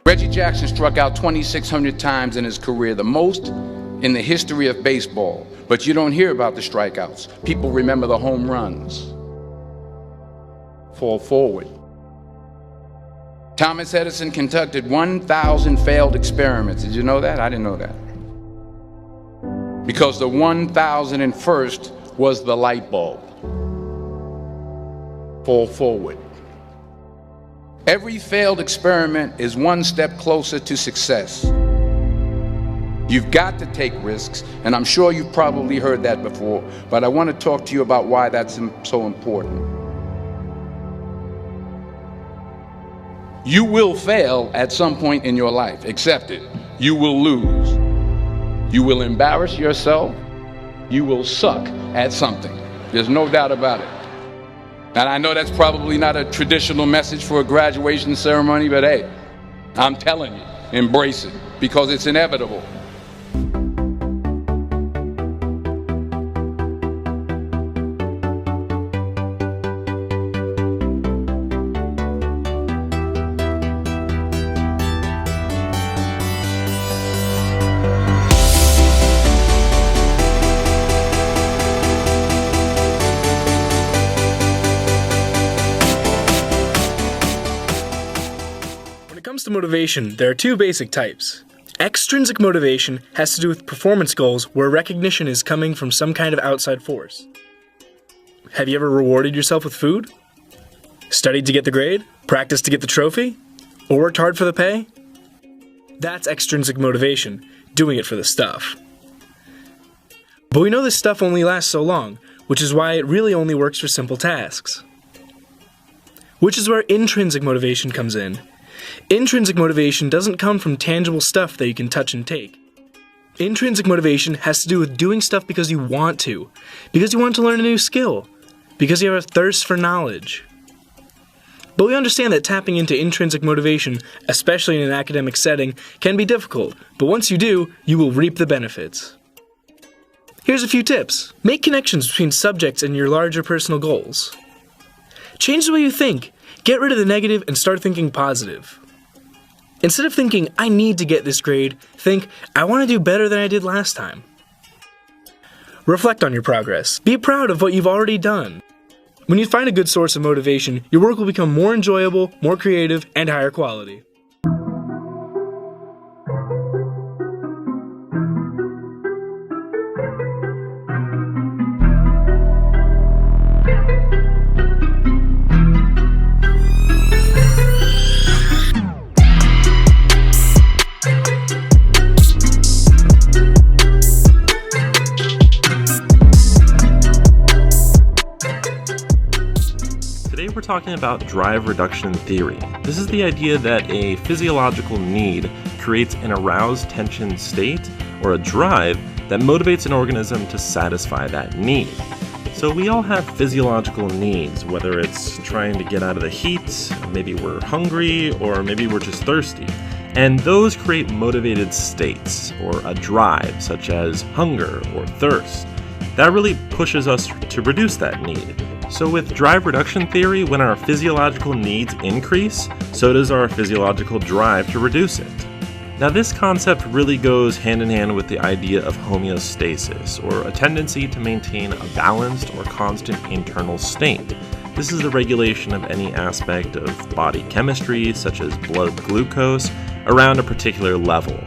Reggie Jackson struck out 2,600 times in his career, the most in the history of baseball. But you don't hear about the strikeouts. People remember the home runs. Fall forward. Thomas Edison conducted 1,000 failed experiments. Did you know that? I didn't know that. Because the 1,001st was the light bulb. Fall forward. Every failed experiment is one step closer to success. You've got to take risks, and I'm sure you've probably heard that before, but I want to talk to you about why that's so important. You will fail at some point in your life. Accept it. You will lose. You will embarrass yourself. You will suck at something. There's no doubt about it. And I know that's probably not a traditional message for a graduation ceremony, but hey, I'm telling you, embrace it, because it's inevitable. When it comes to motivation, there are two basic types. Extrinsic motivation has to do with performance goals where recognition is coming from some kind of outside force. Have you ever rewarded yourself with food? Studied to get the grade? Practiced to get the trophy? Or worked hard for the pay? That's extrinsic motivation, doing it for the stuff. But we know this stuff only lasts so long, which is why it really only works for simple tasks. Which is where intrinsic motivation comes in. Intrinsic motivation doesn't come from tangible stuff that you can touch and take. Intrinsic motivation has to do with doing stuff because you want to learn a new skill, because you have a thirst for knowledge. But we understand that tapping into intrinsic motivation, especially in an academic setting, can be difficult, but once you do, you will reap the benefits. Here's a few tips. Make connections between subjects and your larger personal goals. Change the way you think. Get rid of the negative and start thinking positive. Instead of thinking, I need to get this grade, think, I want to do better than I did last time. Reflect on your progress. Be proud of what you've already done. When you find a good source of motivation, your work will become more enjoyable, more creative, and higher quality. Today we're talking about drive reduction theory. This is the idea that a physiological need creates an aroused tension state, or a drive, that motivates an organism to satisfy that need. So we all have physiological needs, whether it's trying to get out of the heat, maybe we're hungry, or maybe we're just thirsty. And those create motivated states, or a drive, such as hunger or thirst. That really pushes us to reduce that need. So with drive reduction theory, when our physiological needs increase, so does our physiological drive to reduce it. Now this concept really goes hand in hand with the idea of homeostasis, or a tendency to maintain a balanced or constant internal state. This is the regulation of any aspect of body chemistry, such as blood glucose, around a particular level.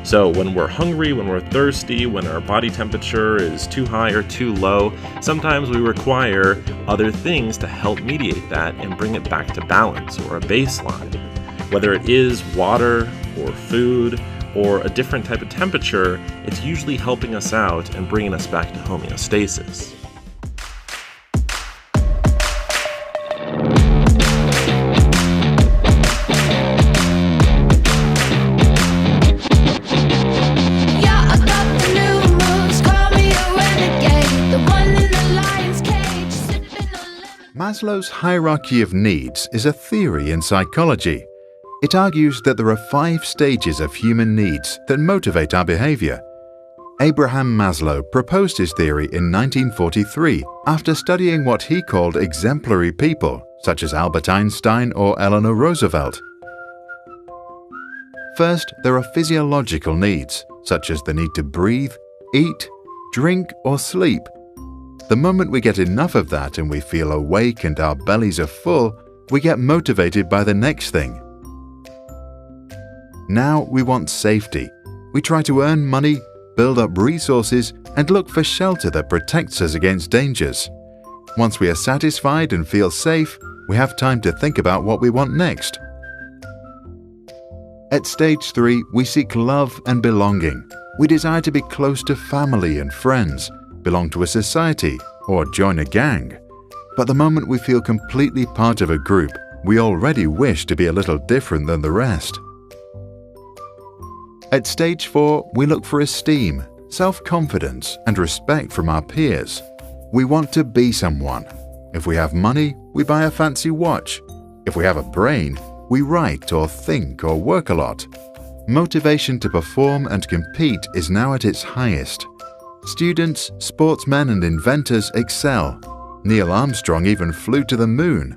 So when we're hungry, when we're thirsty, when our body temperature is too high or too low, sometimes we require other things to help mediate that and bring it back to balance, or a baseline. Whether it is water or food or a different type of temperature, it's usually helping us out and bringing us back to homeostasis. Maslow's hierarchy of needs is a theory in psychology. It argues that there are 5 stages of human needs that motivate our behavior. Abraham Maslow proposed his theory in 1943 after studying what he called exemplary people such as Albert Einstein or Eleanor Roosevelt. First, there are physiological needs, such as the need to breathe, eat, drink, or sleep. The moment we get enough of that and we feel awake and our bellies are full, we get motivated by the next thing. Now we want safety. We try to earn money, build up resources, and look for shelter that protects us against dangers. Once we are satisfied and feel safe, we have time to think about what we want next. At stage 3, we seek love and belonging. We desire to be close to family and friends, belong to a society, or join a gang. But the moment we feel completely part of a group, we already wish to be a little different than the rest. At stage 4, we look for esteem, self-confidence, and respect from our peers. We want to be someone. If we have money, we buy a fancy watch. If we have a brain, we write or think or work a lot. Motivation to perform and compete is now at its highest. Students, sportsmen, and inventors excel. Neil Armstrong even flew to the moon.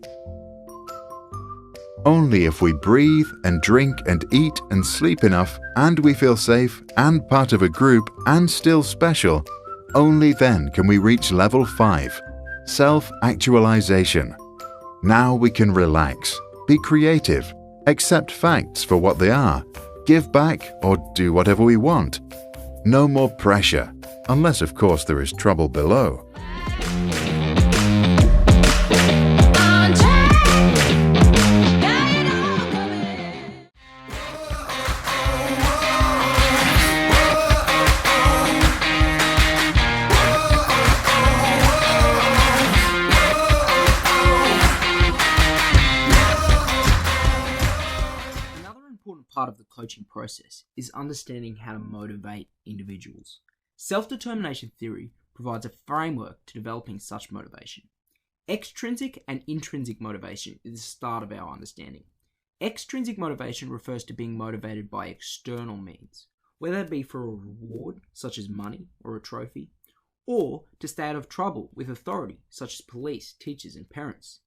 Only if we breathe and drink and eat and sleep enough, and we feel safe and part of a group and still special, only then can we reach level 5, self-actualization. Now we can relax, be creative, accept facts for what they are, give back, or do whatever we want. No more pressure, unless of course there is trouble below. Part of the coaching process is understanding how to motivate individuals. Self-determination theory provides a framework to developing such motivation. Extrinsic and intrinsic motivation is the start of our understanding. Extrinsic motivation refers to being motivated by external means, whether it be for a reward, such as money or a trophy, or to stay out of trouble with authority, such as police, teachers, and parents.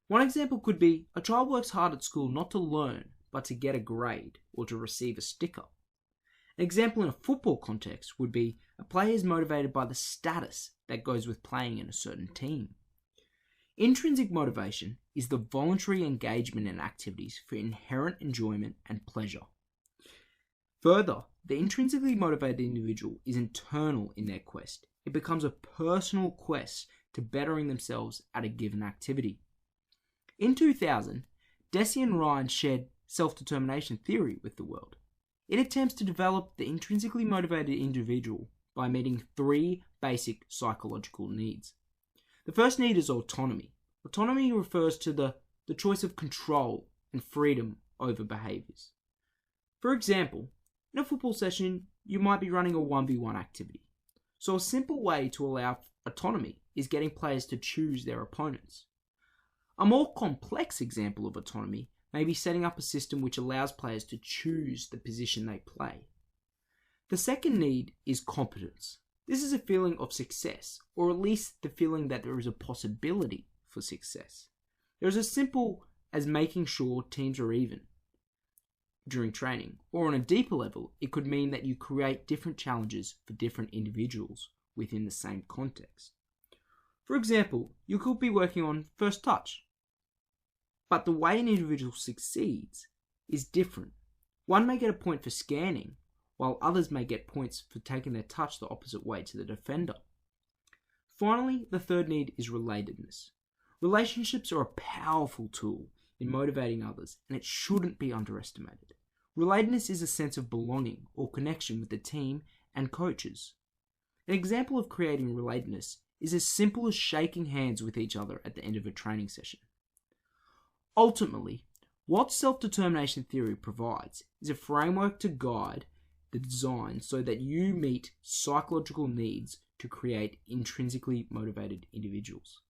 One example could be a child works hard at school not to learn, but to get a grade or to receive a sticker. An example in a football context would be a player is motivated by the status that goes with playing in a certain team. Intrinsic motivation is the voluntary engagement in activities for inherent enjoyment and pleasure. Further, the intrinsically motivated individual is internal in their quest. It becomes a personal quest to bettering themselves at a given activity. In 2000, Deci and Ryan shared self-determination theory with the world. It attempts to develop the intrinsically motivated individual by meeting 3 basic psychological needs. The first need is autonomy. Autonomy refers to the choice of control and freedom over behaviors. For example, in a football session, you might be running a 1v1 activity. So a simple way to allow autonomy is getting players to choose their opponents. A more complex example of autonomy may be setting up a system which allows players to choose the position they play. The second need is competence. This is a feeling of success, or at least the feeling that there is a possibility for success. There is as simple as making sure teams are even during training, or on a deeper level, it could mean that you create different challenges for different individuals within the same context. For example, you could be working on first touch, but the way an individual succeeds is different. One may get a point for scanning, while others may get points for taking their touch the opposite way to the defender. Finally, the third need is relatedness. Relationships are a powerful tool in motivating others, and it shouldn't be underestimated. Relatedness is a sense of belonging or connection with the team and coaches. An example of creating relatedness is as simple as shaking hands with each other at the end of a training session. Ultimately, what self-determination theory provides is a framework to guide the design so that you meet psychological needs to create intrinsically motivated individuals.